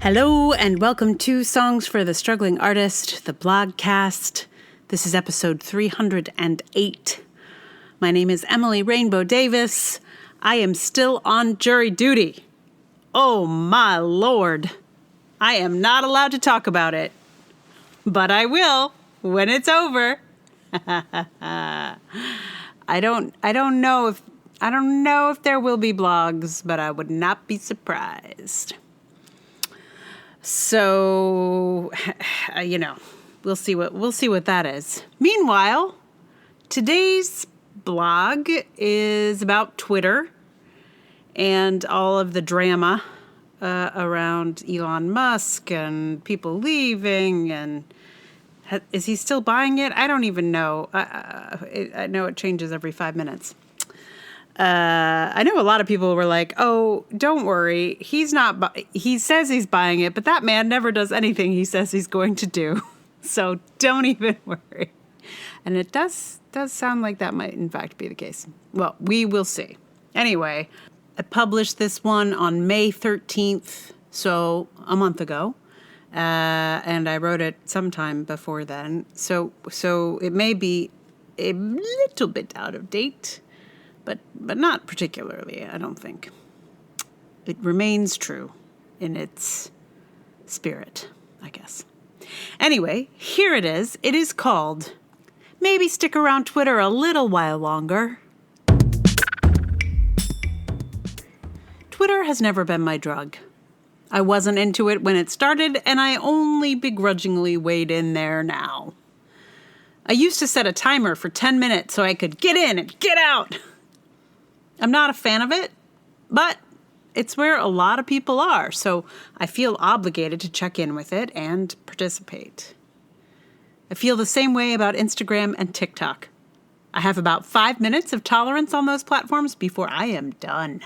Hello and welcome to Songs for the Struggling Artist, the blogcast. This is episode 308. My name is Emily Rainbow Davis. I am still on jury duty. Oh my Lord. I am not allowed to talk about it, but I will when it's over. I don't know if there will be blogs, but I would not be surprised. So, we'll see what that is. Meanwhile, today's blog is about Twitter and all of the drama around Elon Musk and people leaving. And is he still buying it? I don't even know. I know it changes every 5 minutes. I know a lot of people were like, oh, don't worry. He says he's buying it, but that man never does anything he says he's going to do. So don't even worry. And it does sound like that might in fact be the case. Well, we will see. Anyway, I published this one on May 13th, so a month ago. And I wrote it sometime before then. So it may be a little bit out of date. But not particularly, I don't think. It remains true in its spirit, I guess. Anyway, here it is. It is called Maybe Stick Around Twitter a Little While Longer. Twitter has never been my drug. I wasn't into it when it started, and I only begrudgingly wade in there now. I used to set a timer for 10 minutes so I could get in and get out. I'm not a fan of it, but it's where a lot of people are, so I feel obligated to check in with it and participate. I feel the same way about Instagram and TikTok. I have about 5 minutes of tolerance on those platforms before I am done.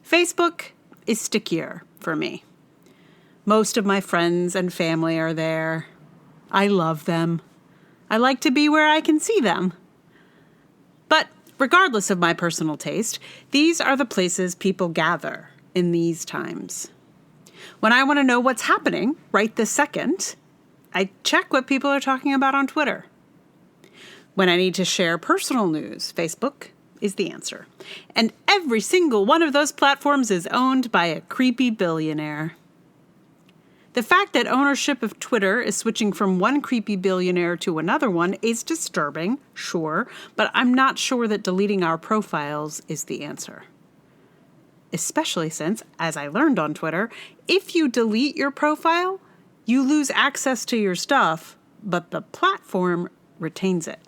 Facebook is stickier for me. Most of my friends and family are there. I love them. I like to be where I can see them. But regardless of my personal taste, these are the places people gather in these times. When I want to know what's happening right this second, I check what people are talking about on Twitter. When I need to share personal news, Facebook is the answer. And every single one of those platforms is owned by a creepy billionaire. The fact that ownership of Twitter is switching from one creepy billionaire to another one is disturbing, sure, but I'm not sure that deleting our profiles is the answer. Especially since, as I learned on Twitter, if you delete your profile, you lose access to your stuff, but the platform retains it.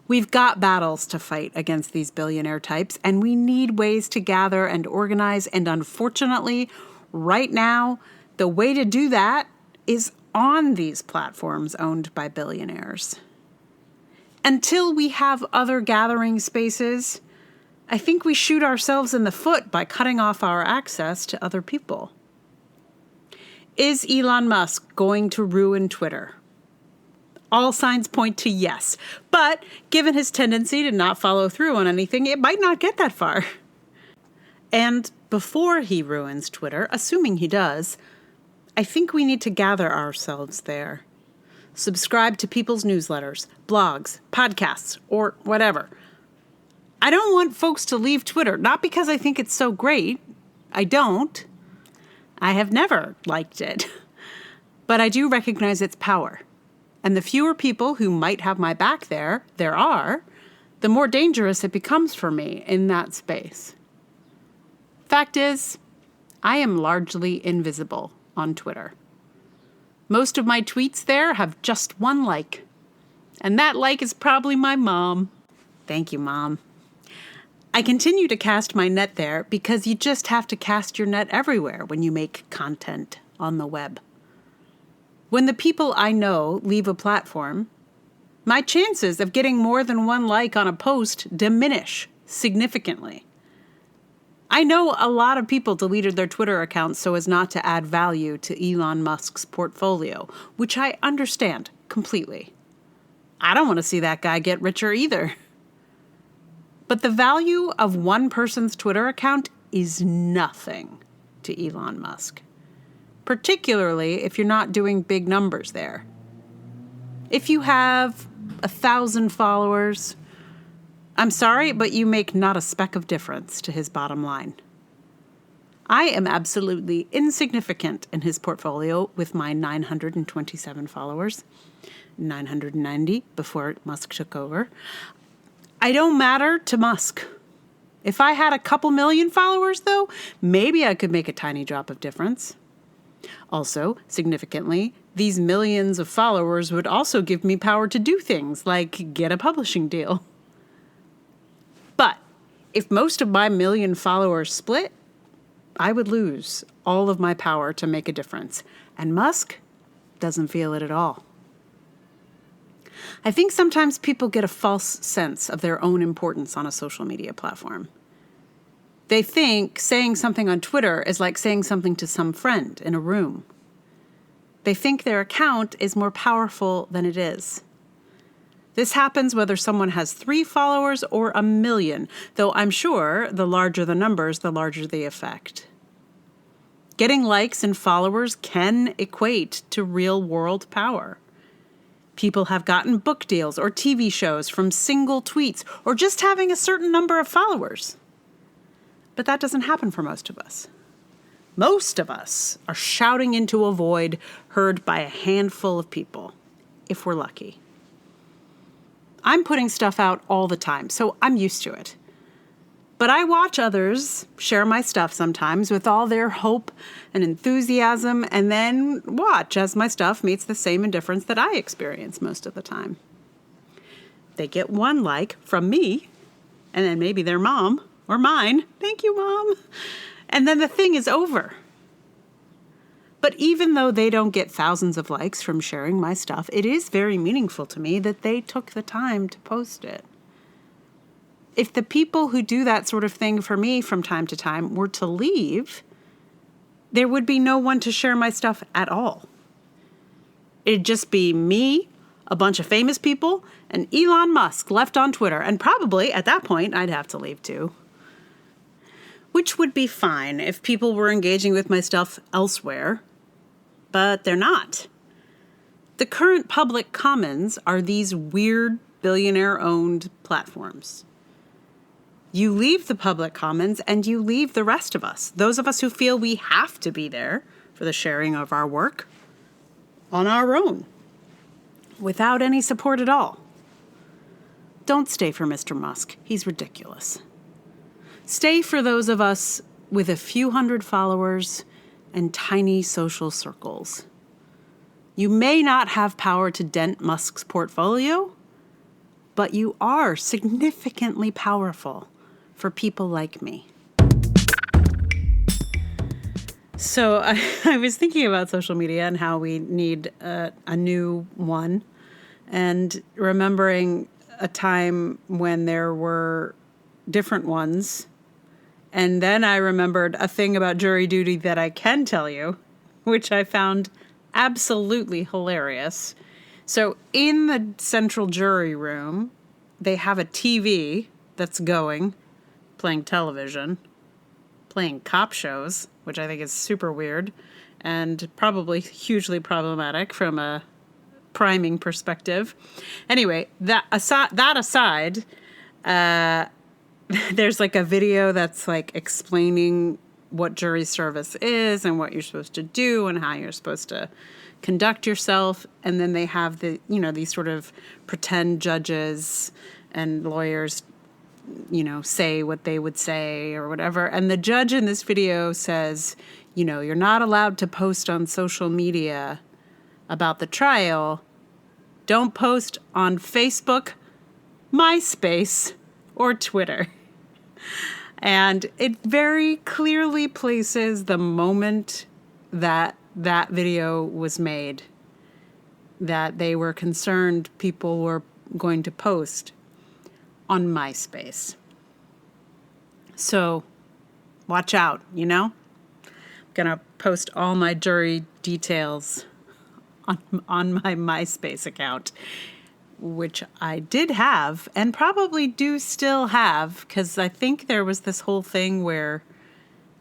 We've got battles to fight against these billionaire types, and we need ways to gather and organize, and unfortunately, right now, the way to do that is on these platforms owned by billionaires. Until we have other gathering spaces, I think we shoot ourselves in the foot by cutting off our access to other people. Is Elon Musk going to ruin Twitter? All signs point to yes, but given his tendency to not follow through on anything, it might not get that far. And before he ruins Twitter, assuming he does, I think we need to gather ourselves there. Subscribe to people's newsletters, blogs, podcasts, or whatever. I don't want folks to leave Twitter, not because I think it's so great. I don't. I have never liked it. But I do recognize its power. And the fewer people who might have my back there are, the more dangerous it becomes for me in that space. Fact is, I am largely invisible on Twitter. Most of my tweets there have just one like. And that like is probably my mom. Thank you, Mom. I continue to cast my net there because you just have to cast your net everywhere when you make content on the web. When the people I know leave a platform, my chances of getting more than one like on a post diminish significantly. I know a lot of people deleted their Twitter accounts so as not to add value to Elon Musk's portfolio, which I understand completely. I don't want to see that guy get richer either. But the value of one person's Twitter account is nothing to to Elon Musk, particularly if you're not doing big numbers there. If you have 1,000 followers, I'm sorry, but you make not a speck of difference to his bottom line. I am absolutely insignificant in his portfolio with my 927 followers, 990 before Musk took over. I don't matter to Musk. If I had a couple million followers, though, maybe I could make a tiny drop of difference. Also, significantly, these millions of followers would also give me power to do things like get a publishing deal. But if most of my million followers split, I would lose all of my power to make a difference. And Musk doesn't feel it at all. I think sometimes people get a false sense of their own importance on a social media platform. They think saying something on Twitter is like saying something to some friend in a room. They think their account is more powerful than it is. This happens whether someone has 3 followers or 1 million, though I'm sure the larger the numbers, the larger the effect. Getting likes and followers can equate to real-world power. People have gotten book deals or TV shows from single tweets or just having a certain number of followers. But that doesn't happen for most of us. Most of us are shouting into a void heard by a handful of people, if we're lucky. I'm putting stuff out all the time, so I'm used to it. But I watch others share my stuff sometimes with all their hope and enthusiasm, and then watch as my stuff meets the same indifference that I experience most of the time. They get 1 like from me, and then maybe their mom or mine. Thank you, Mom. And then the thing is over. But even though they don't get thousands of likes from sharing my stuff, it is very meaningful to me that they took the time to post it. If the people who do that sort of thing for me from time to time were to leave, there would be no one to share my stuff at all. It'd just be me, a bunch of famous people, and Elon Musk left on Twitter. And probably at that point, I'd have to leave too. Which would be fine if people were engaging with my stuff elsewhere, but they're not. The current public commons are these weird billionaire-owned platforms. You leave the public commons and you leave the rest of us, those of us who feel we have to be there for the sharing of our work, on our own, without any support at all. Don't stay for Mr. Musk. He's ridiculous. Stay for those of us with a few hundred followers and tiny social circles. You may not have power to dent Musk's portfolio, but you are significantly powerful for people like me. So I was thinking about social media and how we need a new one, and remembering a time when there were different ones. And then I remembered a thing about jury duty that I can tell you, which I found absolutely hilarious. So in the central jury room, they have a TV that's going, playing television, playing cop shows, which I think is super weird and probably hugely problematic from a priming perspective. Anyway, that aside, there's like a video that's like explaining what jury service is and what you're supposed to do and how you're supposed to conduct yourself. And then they have these sort of pretend judges and lawyers, say what they would say or whatever. And the judge in this video says, you're not allowed to post on social media about the trial. Don't post on Facebook, MySpace, or Twitter. And it very clearly places the moment that video was made, that they were concerned people were going to post on MySpace. So watch out, I'm going to post all my jury details on my MySpace account, which I did have and probably do still have, because I think there was this whole thing where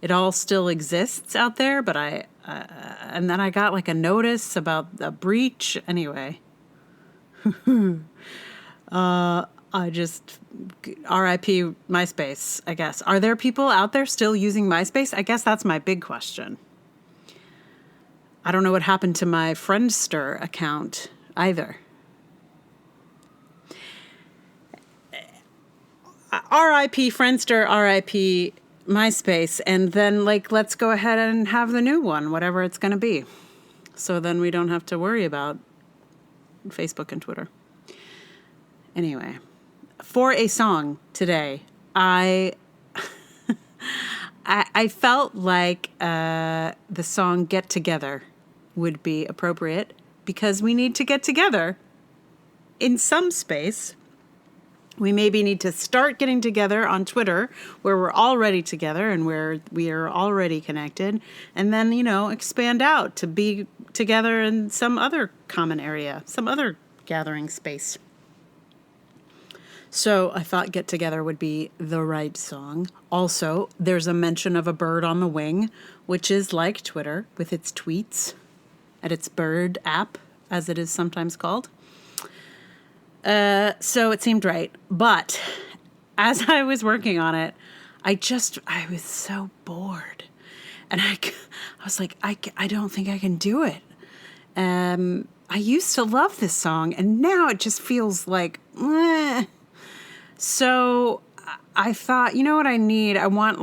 it all still exists out there, but and then I got like a notice about a breach. Anyway, I just RIP MySpace, I guess. Are there people out there still using MySpace? I guess that's my big question. I don't know what happened to my Friendster account either. RIP Friendster, RIP MySpace, and then let's go ahead and have the new one, whatever it's going to be. So then we don't have to worry about Facebook and Twitter. Anyway, for a song today, I felt like the song Get Together would be appropriate because we need to get together in some space. We maybe need to start getting together on Twitter where we're already together and where we are already connected, and then, expand out to be together in some other common area, some other gathering space. So I thought Get Together would be the right song. Also, there's a mention of a bird on the wing, which is like Twitter with its tweets and its bird app, as it is sometimes called. So it seemed right. But as I was working on it, I was so bored. And I was like, I don't think I can do it. I used to love this song, and now it just feels like, So I thought, you know what I need? I want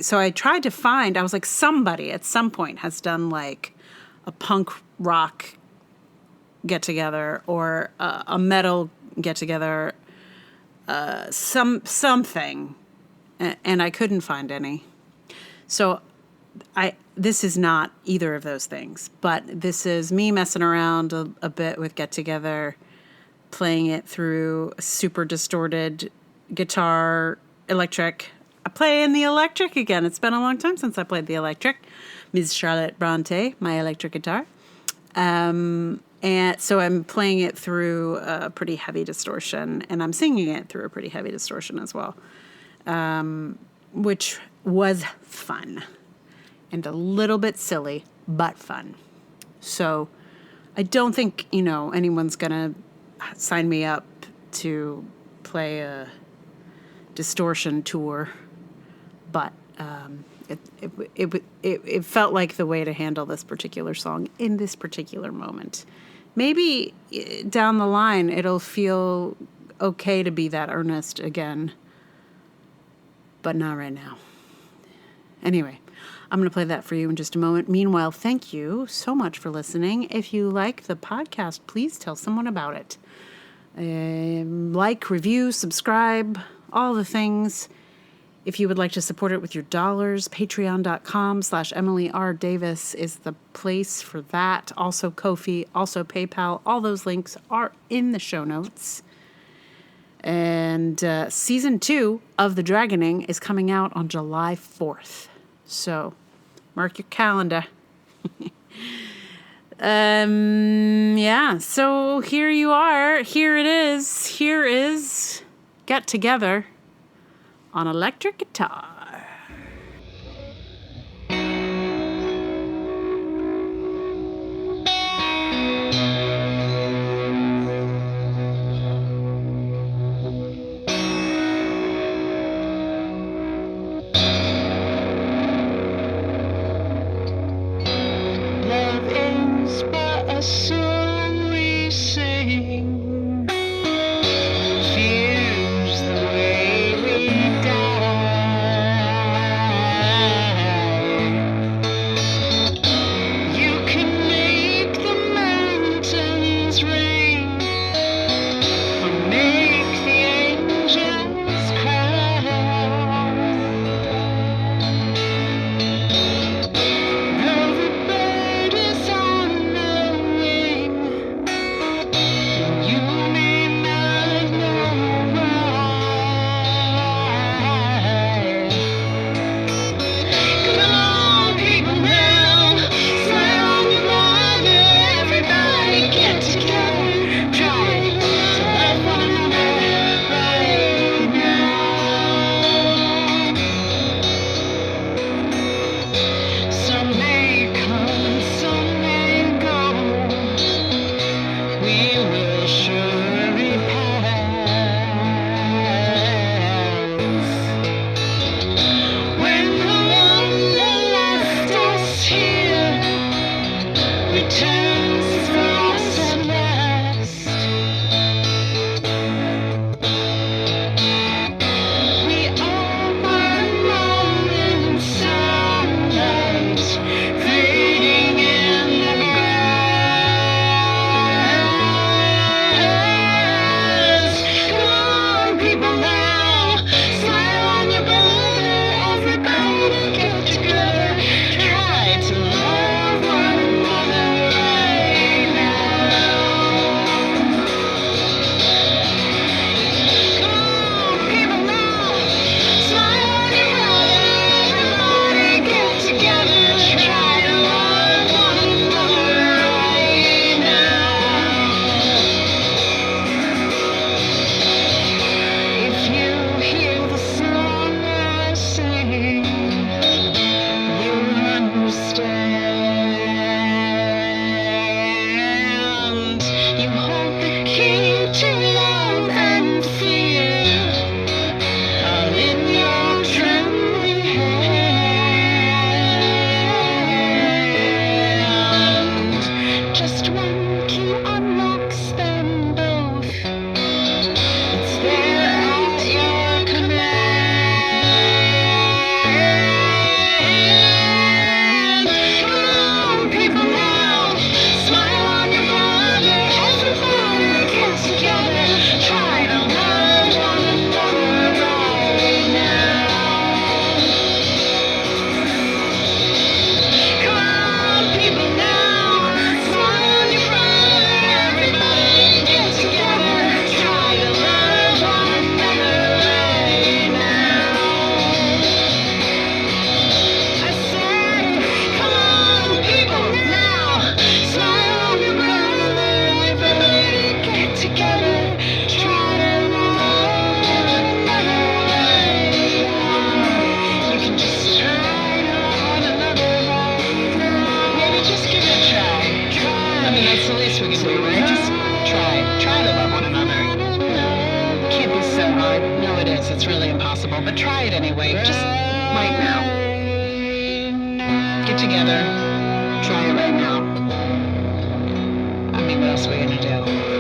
so I tried to find, I was like, somebody at some point has done like a punk rock get together or a metal get together, something, and I couldn't find any. So this is not either of those things, but this is me messing around a bit with Get Together, playing it through a super distorted guitar, electric. I play in the electric again. It's been a long time since I played the electric. Ms. Charlotte Bronte, my electric guitar. And so I'm playing it through a pretty heavy distortion, and I'm singing it through a pretty heavy distortion as well, which was fun and a little bit silly, but fun. So I don't think, anyone's going to sign me up to play a distortion tour, but it felt like the way to handle this particular song in this particular moment. Maybe down the line it'll feel okay to be that earnest again, but not right now. Anyway, I'm going to play that for you in just a moment. Meanwhile, thank you so much for listening. If you like the podcast, please tell someone about it. Like, review, subscribe, all the things. If you would like to support it with your dollars, patreon.com/Emily R. Davis is the place for that. Also Ko-fi, also PayPal. All those links are in the show notes. And season 2 of The Dragoning is coming out on July 4th. So mark your calendar. Yeah, so here you are. Here it is. Here is Get Together on electric guitar. Love is but a song we sing, fears the way we die. right now. Get together. Try it right now. I mean, what else are we gonna do?